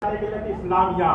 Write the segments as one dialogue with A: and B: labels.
A: اسلامیہ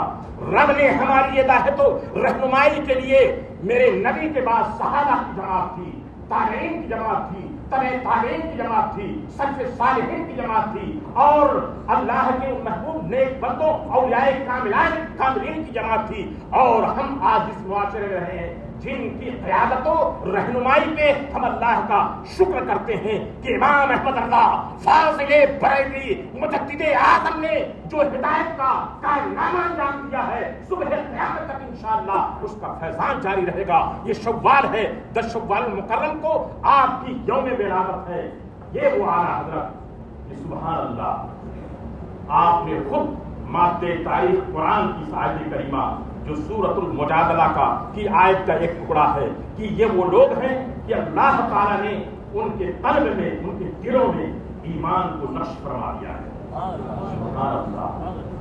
A: رب نے ہماری ہدایت و رہنمائی کے لیے میرے نبی کے بعد صحابہ کی جماعت تھی، تابعین کی جماعت تھی، تبع تابعین کی جماعت تھی، سلف صالحین کی جماعت تھی، اور اللہ کے محبوب نیک بندوں اولیاء کاملین کی جماعت تھی. اور ہم آج جس معاشرے میں رہے ہیں جن کی قیادت و رہنمائی پہ ہم اللہ کا شکر کرتے ہیں کہ امام احمد رضا فاضل بریلوی مجدد اعظم نے جو ہدایت کا کارنامہ انجام دیا ہے، صبح قیامت تک انشاءاللہ اس کا فیضان جاری رہے گا. یہ شوال ہے، 10 شوال المکرم کو آپ کی یوم ولادت ہے. یہ وہ اعلیٰ حضرت، سبحان اللہ، آپ نے خود مادے تاریخ قرآن کی آیت کریمہ جو سورۃ المجادلہ کی آیت کا ایک ٹکڑا ہے کہ یہ وہ لوگ ہیں کہ اللہ تعالیٰ نے ان کے قلب میں، ان کے دلوں میں ایمان کو نقش فرما دیا ہے. سبحان اللہ،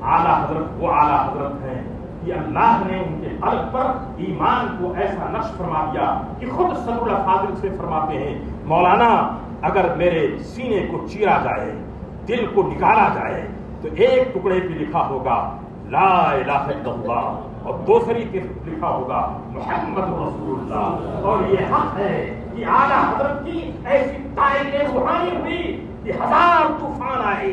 A: اعلیٰ حضرت وہ اعلیٰ حضرت ہیں کہ اللہ نے ان کے قلب پر ایمان کو ایسا نقش فرما دیا کہ خود سرور الفاضل سے فرماتے ہیں، مولانا اگر میرے سینے کو چیرا جائے، دل کو نکالا جائے تو ایک ٹکڑے پہ لکھا ہوگا لا الہ الا اللہ، اور دوسری طرف لکھا ہوگا محمد رسول اللہ. اور یہ حق ہے کہ اعلیٰ حضرت کی ایسی تائید روحانی ہوئی کہ 1000 طوفان آئے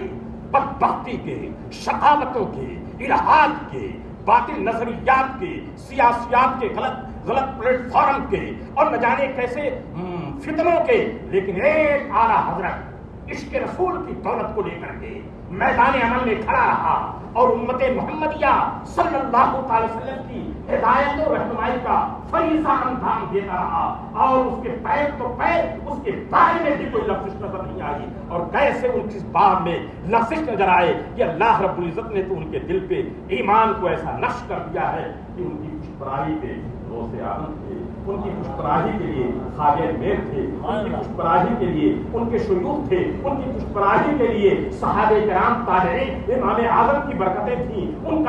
A: بدبختی کے، شقاوتوں کے، الہاد کے، باطل نظریات کے، سیاسیات کے، غلط پلیٹ فارم کے، اور نہ جانے کیسے فتنوں کے، لیکن ایک اعلیٰ حضرت عشق رسول کی دولت کو لے کر کے میدان عمل میں کھڑا رہا اور امت محمدیہ صلی اللہ تعالی وسلم کی ہدایت و رہنمائی کا فریضہ انجام دیتا رہا. اور اس کے پیر تو پیر، اس کے بارے میں بھی کوئی لفظ نظر نہیں آئی. اور کیسے ان کی بات میں لفظ نظر آئے کہ اللہ رب العزت نے تو ان کے دل پہ ایمان کو ایسا نقش کر دیا ہے کہ ان کی پشتراہی پہ روز آمد تھے، ان کی پشتراہی کے لیے خواجہ میر تھے، ان کی پشتراہی کے لیے ان کے شیوخ تھے، ان کی پشتراہی کے لیے صحابہ کرام تابعین، امام اعظم کی برکتیں تھیں، ان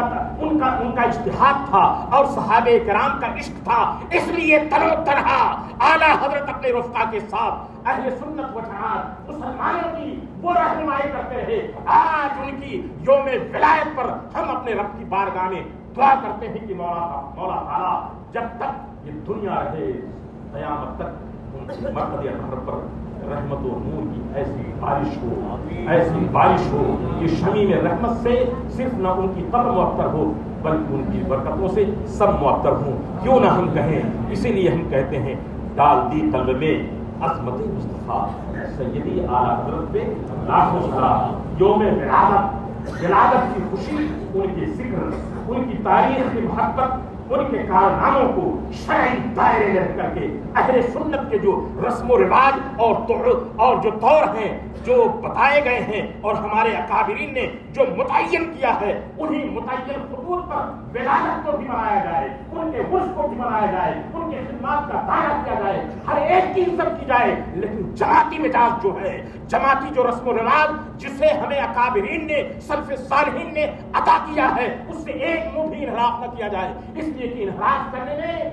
A: کا اجتہاد تھا اور صحابہ کرام کا عشق تھا. اس لیے تنو تنہا اعلیٰ حضرت اپنے رفقا کے ساتھ اہل سنت و جماعت مسلمانوں کی وہ رہنمائی کرتے رہے. آج ان کی یوم ولایت پر ہم اپنے رب کی بارگاہ میں دعا کرتے ہیں کہ مولا تعالیٰ جب تک یہ دنیا رہے قیامت تک ان کی مرکز اطہر پر رحمت و نور کی ایسی بارش ہو، ایسی بارش ہو کہ شمیم رحمت سے صرف نہ ان کی قبر معطر ہو بلکہ ان کی برکتوں سے سب معطر ہوں. کیوں نہ ہم کہیں، اسی لیے ہم کہتے ہیں ڈال دی قلب میں عظمت مصطفیٰ سیدی اعلیٰ حضرت پہ لاکھوں سلام. یوم ولادت کی خوشی، ان کے ذکر، ان کی تاریخ کی محبت، ان کے کارناموں کو شرعی دائرے میں رکھ کر کے اہل سنت کے جو رسم و رواج اور جو طور ہیں جو بتائے گئے ہیں اور ہمارے اکابرین نے جو متعین کیا ہے، انہیں متعین خطوط پر ولادت کو بھی منایا جائے، ان کے عرس کو بھی منایا جائے، ان کے خدمات کا دائرہ کیا جائے، ہر ایک کی عزت کی جائے. لیکن جماعتی مزاج جو ہے، جماعتی جو رسم و رواج جسے ہمیں اکابرین نے، سلف صالحین نے عطا کیا ہے، اس سے ایک منہ بھی انحراف نہ کیا جائے. اس لیے کہ انحراف کرنے میں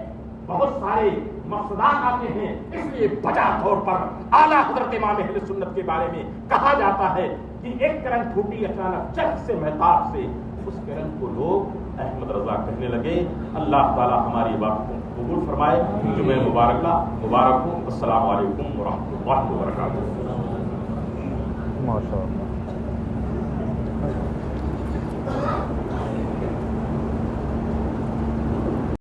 A: بہت سارے مقصدات آتے ہیں. اس لیے بجا طور پر اعلیٰ حضرت امام اہل سنت کے بارے میں کہا جاتا ہے کہ ایک کرن پھوٹی اچانک چرخ سے مہتاب سے، اس کرن کو لوگ احمد رضا کہنے لگے. اللہ تعالی ہماری بات کو قبول فرمائے. جمعہ مبارک ہو. السلام علیکم ورحمۃ اللہ وبرکاتہ.
B: ماشاء اللہ.